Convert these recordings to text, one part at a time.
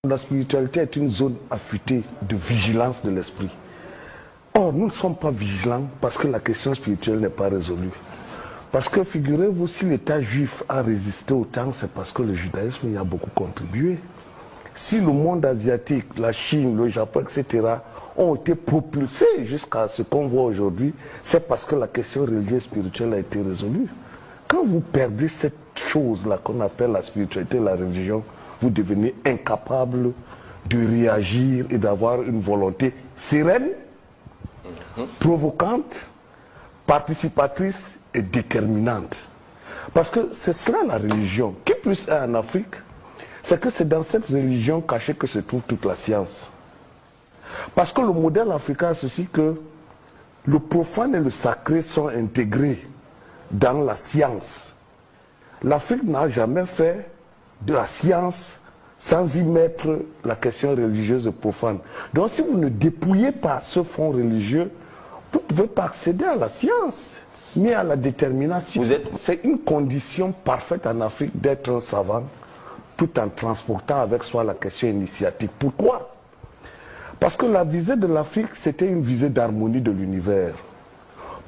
La spiritualité est une zone affûtée de vigilance de l'esprit. Or, nous ne sommes pas vigilants parce que la question spirituelle n'est pas résolue. Parce que, figurez-vous, si l'État juif a résisté autant, c'est parce que le judaïsme y a beaucoup contribué. Si le monde asiatique, la Chine, le Japon, etc., ont été propulsés jusqu'à ce qu'on voit aujourd'hui, c'est parce que la question religieuse spirituelle a été résolue. Quand vous perdez cette chose-là qu'on appelle la spiritualité, la religion, vous devenez incapable de réagir et d'avoir une volonté sereine, provocante, participatrice et déterminante. Parce que c'est cela la religion. Qui plus est en Afrique, c'est que c'est dans cette religion cachée que se trouve toute la science. Parce que le modèle africain, c'est ceci que le profane et le sacré sont intégrés dans la science. L'Afrique n'a jamais fait de la science sans y mettre la question religieuse et profane. Donc si vous ne dépouillez pas ce fond religieux, vous ne pouvez pas accéder à la science, ni à la détermination. C'est une condition parfaite en Afrique d'être un savant, tout en transportant avec soi la question initiatique. Pourquoi? Parce que la visée de l'Afrique, c'était une visée d'harmonie de l'univers.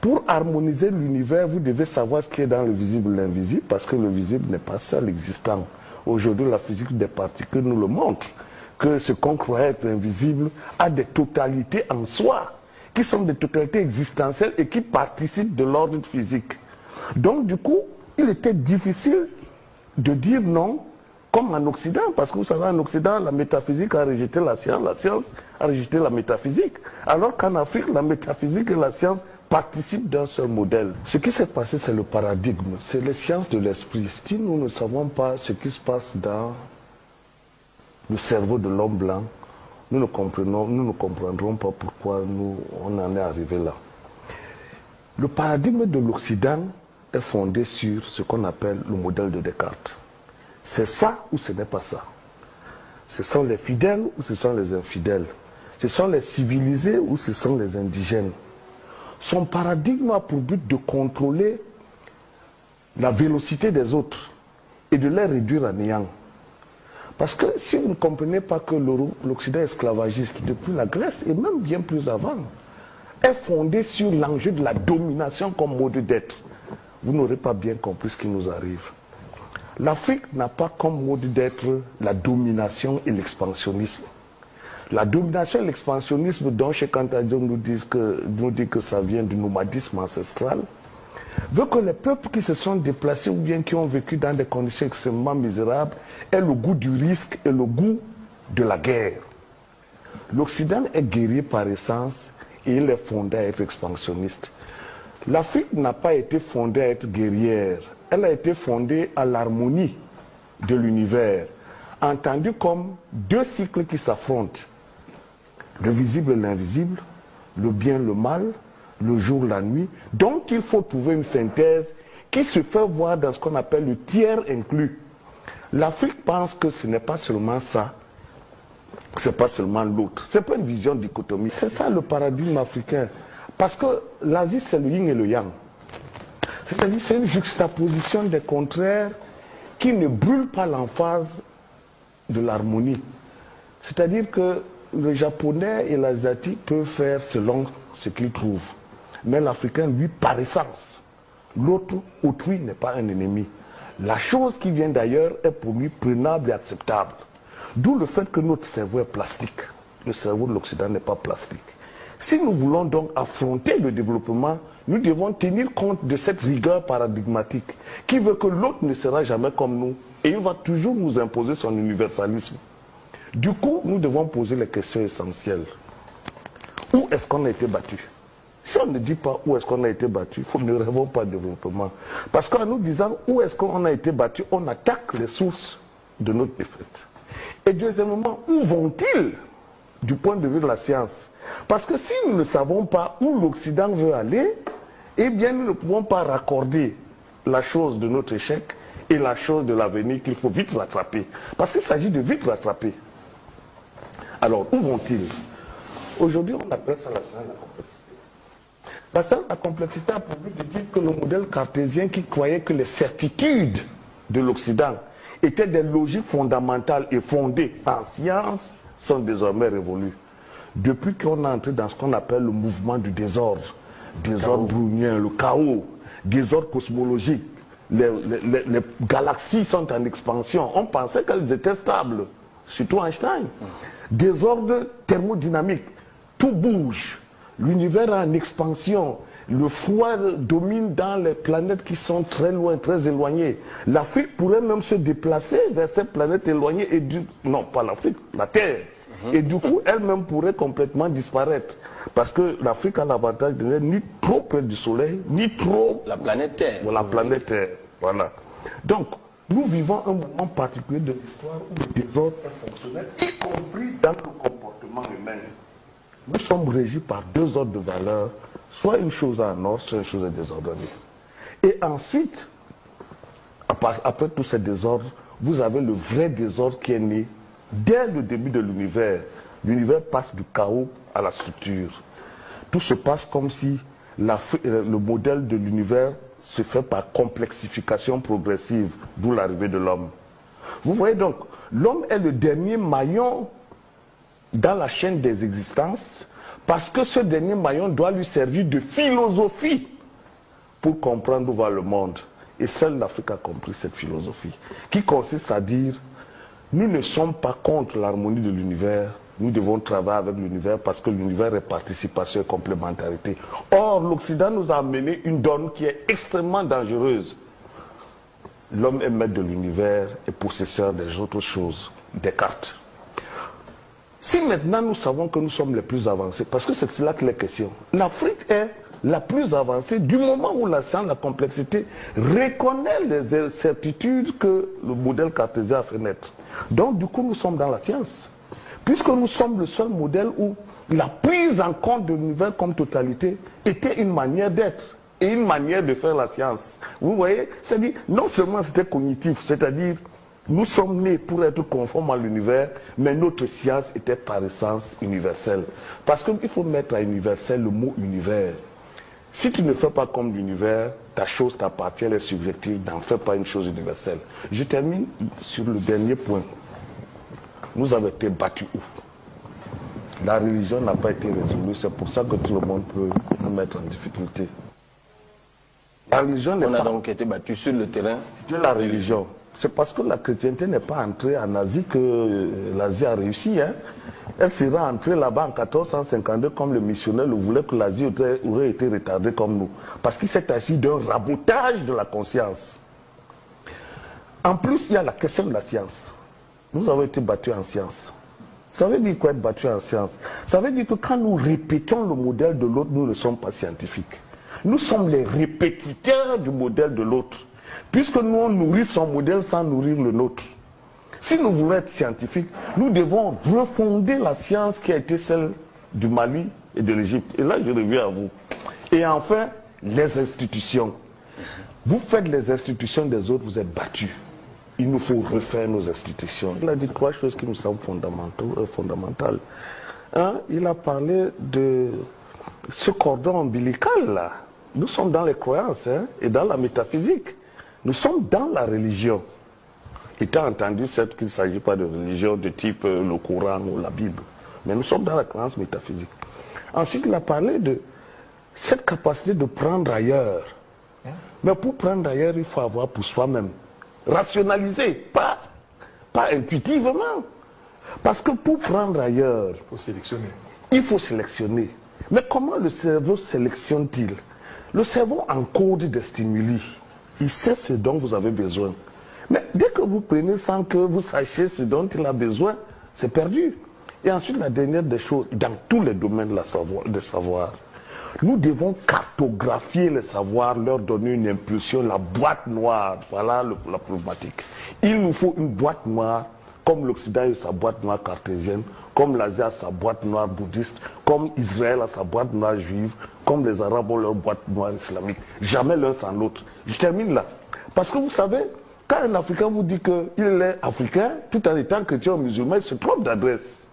Pour harmoniser l'univers, vous devez savoir ce qui est dans le visible et l'invisible, parce que le visible n'est pas seul existant. Aujourd'hui, la physique des particules nous le montre, que ce qu'on croyait être invisible a des totalités en soi, qui sont des totalités existentielles et qui participent de l'ordre physique. Donc, du coup, il était difficile de dire non, comme en Occident, parce que vous savez, en Occident, la métaphysique a rejeté la science a rejeté la métaphysique, alors qu'en Afrique, la métaphysique et la science participent d'un seul modèle. Ce qui s'est passé, c'est le paradigme, c'est les sciences de l'esprit. Si nous ne savons pas ce qui se passe dans le cerveau de l'homme blanc, nous ne comprendrons pas pourquoi on en est arrivé là. Le paradigme de l'Occident est fondé sur ce qu'on appelle le modèle de Descartes. C'est ça ou ce n'est pas ça. Ce sont les fidèles ou ce sont les infidèles. Ce sont les civilisés ou ce sont les indigènes. Son paradigme a pour but de contrôler la vélocité des autres et de les réduire à néant. Parce que si vous ne comprenez pas que l'Occident esclavagiste, depuis la Grèce et même bien plus avant, est fondé sur l'enjeu de la domination comme mode d'être, vous n'aurez pas bien compris ce qui nous arrive. L'Afrique n'a pas comme mode d'être la domination et l'expansionnisme. La domination et l'expansionnisme dont Cheikh Anta Diop nous dit que ça vient du nomadisme ancestral, veut que les peuples qui se sont déplacés ou bien qui ont vécu dans des conditions extrêmement misérables aient le goût du risque et le goût de la guerre. L'Occident est guerrier par essence et il est fondé à être expansionniste. L'Afrique n'a pas été fondée à être guerrière, elle a été fondée à l'harmonie de l'univers, entendue comme deux cycles qui s'affrontent. Le visible et l'invisible, le bien, le mal, le jour, la nuit. Donc il faut trouver une synthèse qui se fait voir dans ce qu'on appelle le tiers inclus. L'Afrique pense que ce n'est pas seulement ça, ce n'est pas seulement l'autre. Ce n'est pas une vision dichotomique. C'est ça le paradigme africain. Parce que l'Asie, c'est le yin et le yang. C'est-à-dire c'est une juxtaposition des contraires qui ne brûle pas l'emphase de l'harmonie. C'est-à-dire que le japonais et l'asiatique peuvent faire selon ce qu'ils trouvent. Mais l'Africain, lui, par essence, l'autre, autrui n'est pas un ennemi. La chose qui vient d'ailleurs est pour lui prenable et acceptable. D'où le fait que notre cerveau est plastique. Le cerveau de l'Occident n'est pas plastique. Si nous voulons donc affronter le développement, nous devons tenir compte de cette rigueur paradigmatique qui veut que l'autre ne sera jamais comme nous et il va toujours nous imposer son universalisme. Du coup, nous devons poser les questions essentielles. Où est-ce qu'on a été battu? Si on ne dit pas où est-ce qu'on a été battu, nous ne rêvons pas de développement. Parce qu'en nous disant où est-ce qu'on a été battu, on attaque les sources de notre défaite. Et deuxièmement, où vont-ils du point de vue de la science? Parce que si nous ne savons pas où l'Occident veut aller, eh bien nous ne pouvons pas raccorder la chose de notre échec et la chose de l'avenir qu'il faut vite rattraper. Parce qu'il s'agit de vite rattraper. Alors, où vont-ils? Aujourd'hui, on appelle ça la science de la complexité. La science de la complexité a pour but de dire que le modèle cartésien qui croyait que les certitudes de l'Occident étaient des logiques fondamentales et fondées en science, sont désormais révolues. Depuis qu'on est entré dans ce qu'on appelle le mouvement du désordre, désordre brownien, le chaos, désordre cosmologique, les galaxies sont en expansion. On pensait qu'elles étaient stables, surtout Einstein. Désordre thermodynamique, tout bouge, l'univers est en expansion. Le froid domine dans les planètes qui sont très loin, très éloignées. L'Afrique pourrait même se déplacer vers ces planètes éloignées et non, pas l'Afrique, la Terre. Et du coup, elle-même pourrait complètement disparaître. Parce que l'Afrique a l'avantage de n'être ni trop près du Soleil, ni trop... La planète Terre. La planète Terre, voilà. Donc, nous vivons un moment particulier de l'histoire où le désordre est fonctionnel, y compris dans le comportement humain. Nous sommes régis par deux ordres de valeurs, soit une chose en ordre, soit une chose désordonnée. Et ensuite, après tous ces désordres, vous avez le vrai désordre qui est né dès le début de l'univers. L'univers passe du chaos à la structure. Tout se passe comme si le modèle de l'univers se fait par complexification progressive, d'où l'arrivée de l'homme. Vous voyez donc, l'homme est le dernier maillon dans la chaîne des existences, parce que ce dernier maillon doit lui servir de philosophie pour comprendre où va le monde. Et seule l'Afrique a compris cette philosophie, qui consiste à dire, nous ne sommes pas contre l'harmonie de l'univers, nous devons travailler avec l'univers parce que l'univers est participation et complémentarité. Or, l'Occident nous a amené une donne qui est extrêmement dangereuse. L'homme est maître de l'univers et possesseur des autres choses, des cartes. Si maintenant nous savons que nous sommes les plus avancés, parce que c'est cela que les questions, l'Afrique est la plus avancée du moment où la science, la complexité reconnaît les certitudes que le modèle cartésien a fait naître. Donc du coup nous sommes dans la science, puisque nous sommes le seul modèle où la prise en compte de l'univers comme totalité était une manière d'être et une manière de faire la science. Vous voyez, c'est-à-dire non seulement c'était cognitif, c'est-à-dire nous sommes nés pour être conformes à l'univers, mais notre science était par essence universelle. Parce qu'il faut mettre à universel le mot univers. Si tu ne fais pas comme l'univers, ta chose t'appartient, elle est subjective, n'en fais pas une chose universelle. Je termine sur le dernier point. Nous avons été battus où? La religion n'a pas été résolue, c'est pour ça que tout le monde peut nous mettre en difficulté. La religion n'est pas... On a donc été battus sur le terrain de la religion. C'est parce que la chrétienté n'est pas entrée en Asie que l'Asie a réussi. Hein. Elle sera entrée là-bas en 1452 comme le missionnaire le voulait, que l'Asie aurait été retardée comme nous. Parce qu'il s'est agi d'un rabotage de la conscience. En plus, il y a la question de la science. Nous avons été battus en science. Ça veut dire quoi être battu en science? Ça veut dire que quand nous répétons le modèle de l'autre, nous ne sommes pas scientifiques. Nous sommes les répétiteurs du modèle de l'autre. Puisque nous, on nourrit son modèle sans nourrir le nôtre. Si nous voulons être scientifiques, nous devons refonder la science qui a été celle du Mali et de l'Égypte. Et là, je reviens à vous. Et enfin, les institutions. Vous faites les institutions des autres, vous êtes battus. Il nous faut refaire nos institutions. Il a dit trois choses qui nous semblent fondamentales. Un, il a parlé de ce cordon ombilical là. Nous sommes dans les croyances et dans la métaphysique. Nous sommes dans la religion. Étant entendu, certes qu'il ne s'agit pas de religion de type le Coran ou la Bible, mais nous sommes dans la croyance métaphysique. Ensuite, il a parlé de cette capacité de prendre ailleurs. Mais pour prendre ailleurs, il faut avoir pour soi-même. Rationaliser, pas intuitivement. Parce que pour prendre ailleurs, il faut sélectionner. Il faut sélectionner. Mais comment le cerveau sélectionne-t-il? Le cerveau encode des stimuli. Il sait ce dont vous avez besoin. Mais dès que vous prenez sans que vous sachiez ce dont il a besoin, c'est perdu. Et ensuite, la dernière des choses, dans tous les domaines de savoir, nous devons cartographier les savoirs, leur donner une impulsion, la boîte noire. Voilà la problématique. Il nous faut une boîte noire, comme l'Occident a sa boîte noire cartésienne, comme l'Asie a sa boîte noire bouddhiste, comme Israël a sa boîte noire juive, comme les Arabes ont leur boîte noire islamique. Jamais l'un sans l'autre. Je termine là. Parce que vous savez, quand un Africain vous dit qu'il est africain, tout en étant chrétien ou musulman, il se trompe d'adresse.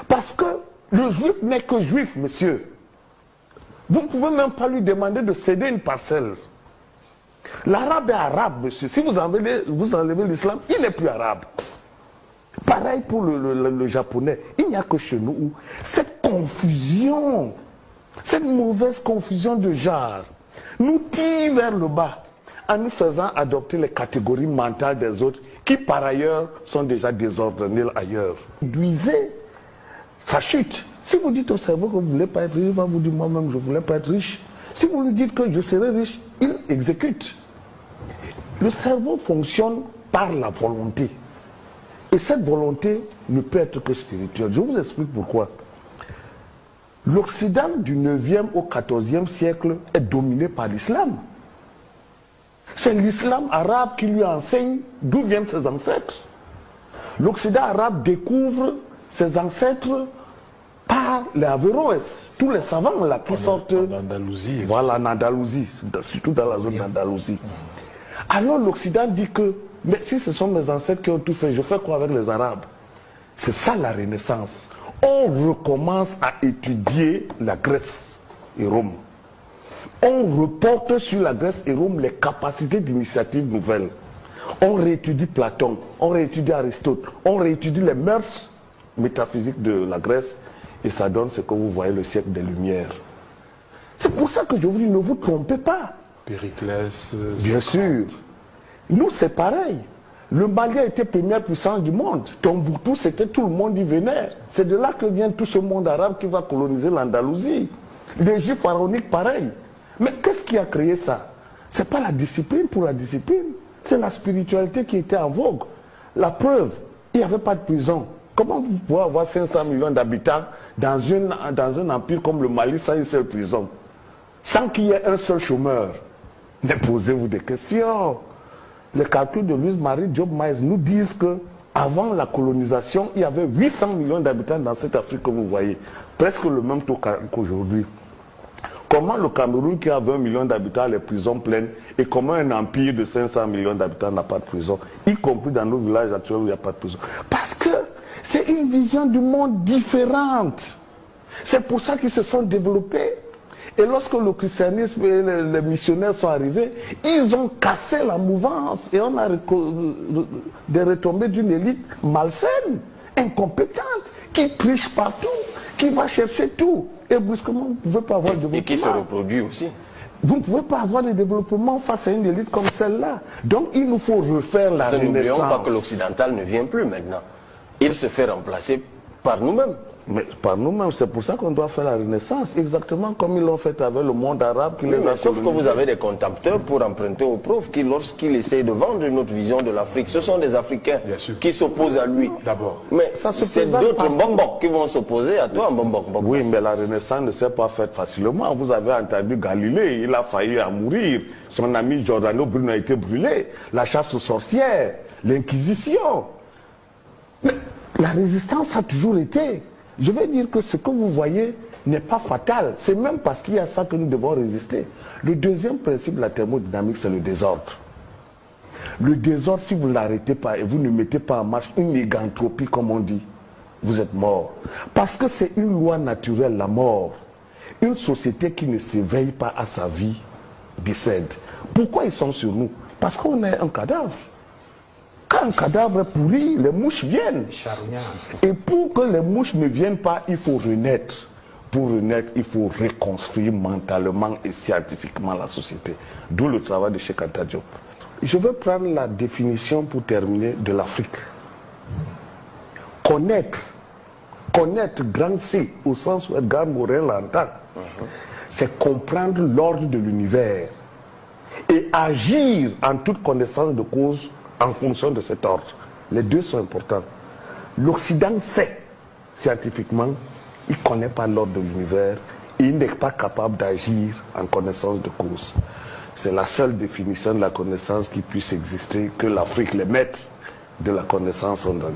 Parce que le juif n'est que juif, monsieur. Vous ne pouvez même pas lui demander de céder une parcelle. L'arabe est arabe, monsieur. Si vous enlevez l'islam, il n'est plus arabe. Pareil pour le japonais. Il n'y a que chez nous où cette confusion, cette mauvaise confusion de genre nous tire vers le bas en nous faisant adopter les catégories mentales des autres qui par ailleurs sont déjà désordonnées ailleurs. Réduisez sa chute. Si vous dites au cerveau que vous ne voulez pas être riche, il va vous dire moi-même je ne voulais pas être riche. Si vous lui dites que je serai riche, il exécute. Le cerveau fonctionne par la volonté. Et cette volonté ne peut être que spirituelle. Je vous explique pourquoi. L'Occident du 9e au 14e siècle est dominé par l'islam. C'est l'islam arabe qui lui enseigne d'où viennent ses ancêtres. L'Occident arabe découvre ses ancêtres par les Averroès, tous les savants là qui sortent d'Andalousie. Voilà, en Andalousie, surtout dans la zone d'Andalousie. Alors l'Occident dit que, mais si ce sont mes ancêtres qui ont tout fait, je fais quoi avec les Arabes? C'est ça la Renaissance. On recommence à étudier la Grèce et Rome. On reporte sur la Grèce et Rome les capacités d'initiative nouvelles. On réétudie Platon, on réétudie Aristote, on réétudie les mœurs métaphysiques de la Grèce et ça donne ce que vous voyez, le siècle des Lumières. C'est pour ça que je vous dis, ne vous trompez pas. Périclès. Bien sûr. Nous, c'est pareil. Le Mali a été première puissance du monde. Tombouctou, c'était tout le monde y venait. C'est de là que vient tout ce monde arabe qui va coloniser l'Andalousie. L'Égypte pharaonique, pareil. Mais qu'est-ce qui a créé ça? Ce n'est pas la discipline pour la discipline. C'est la spiritualité qui était en vogue. La preuve, il n'y avait pas de prison. Comment vous pouvez avoir 500 millions d'habitants dans un empire comme le Mali sans une seule prison? Sans qu'il y ait un seul chômeur? Mais posez-vous des questions. Les calculs de Louise-Marie Diop-Maïs nous disent qu'avant la colonisation, il y avait 800 millions d'habitants dans cette Afrique que vous voyez. Presque le même taux qu'aujourd'hui. Comment le Cameroun qui a 20 millions d'habitants a les prisons pleines et comment un empire de 500 millions d'habitants n'a pas de prison, y compris dans nos villages actuels où il n'y a pas de prison? Parce que c'est une vision du monde différente. C'est pour ça qu'ils se sont développés. Et lorsque le christianisme et les missionnaires sont arrivés, ils ont cassé la mouvance et on a des retombées d'une élite malsaine, incompétente, qui triche partout, qui va chercher tout. Et brusquement, vous ne pouvez pas avoir de développement. Et qui se reproduit aussi. Vous ne pouvez pas avoir de développement face à une élite comme celle-là. Donc il nous faut refaire la Renaissance. N'oublions pas que l'occidental ne vient plus maintenant. Il se fait remplacer par nous-mêmes. Mais par nous-mêmes, c'est pour ça qu'on doit faire la Renaissance, exactement comme ils l'ont fait avec le monde arabe qui les a Sauf que colonisés. vous avez des contempteurs pour emprunter aux profs qui, lorsqu'ils essayent de vendre une autre vision de l'Afrique, ce sont des Africains qui s'opposent à lui. D'abord. Mais Ça se c'est présente d'autres pas. Mbongbok qui vont s'opposer à toi, Mbongbok. Oui, mais la Renaissance ne s'est pas faite facilement. Vous avez entendu Galilée, il a failli à mourir. Son ami Giordano Bruno a été brûlé. La chasse aux sorcières, l'Inquisition. Mais la résistance a toujours été. Je vais dire que ce que vous voyez n'est pas fatal. C'est même parce qu'il y a ça que nous devons résister. Le deuxième principe de la thermodynamique, c'est le désordre. Le désordre, si vous ne l'arrêtez pas et vous ne mettez pas en marche une égantropie, comme on dit, vous êtes mort. Parce que c'est une loi naturelle, la mort. Une société qui ne s'éveille pas à sa vie décède. Pourquoi ils sont sur nous? Parce qu'on est un cadavre. Quand un cadavre est pourri, les mouches viennent. Et pour que les mouches ne viennent pas, il faut renaître. Pour renaître, il faut reconstruire mentalement et scientifiquement la société. D'où le travail de Cheikh Anta Diop. Je veux prendre la définition pour terminer de l'Afrique. Connaître grand C, au sens où Edgar Morin l'entend, c'est comprendre l'ordre de l'univers et agir en toute connaissance de cause en fonction de cet ordre. Les deux sont importants. L'Occident sait, scientifiquement, il ne connaît pas l'ordre de l'univers et il n'est pas capable d'agir en connaissance de cause. C'est la seule définition de la connaissance qui puisse exister, que l'Afrique, les maîtres de la connaissance ont donné.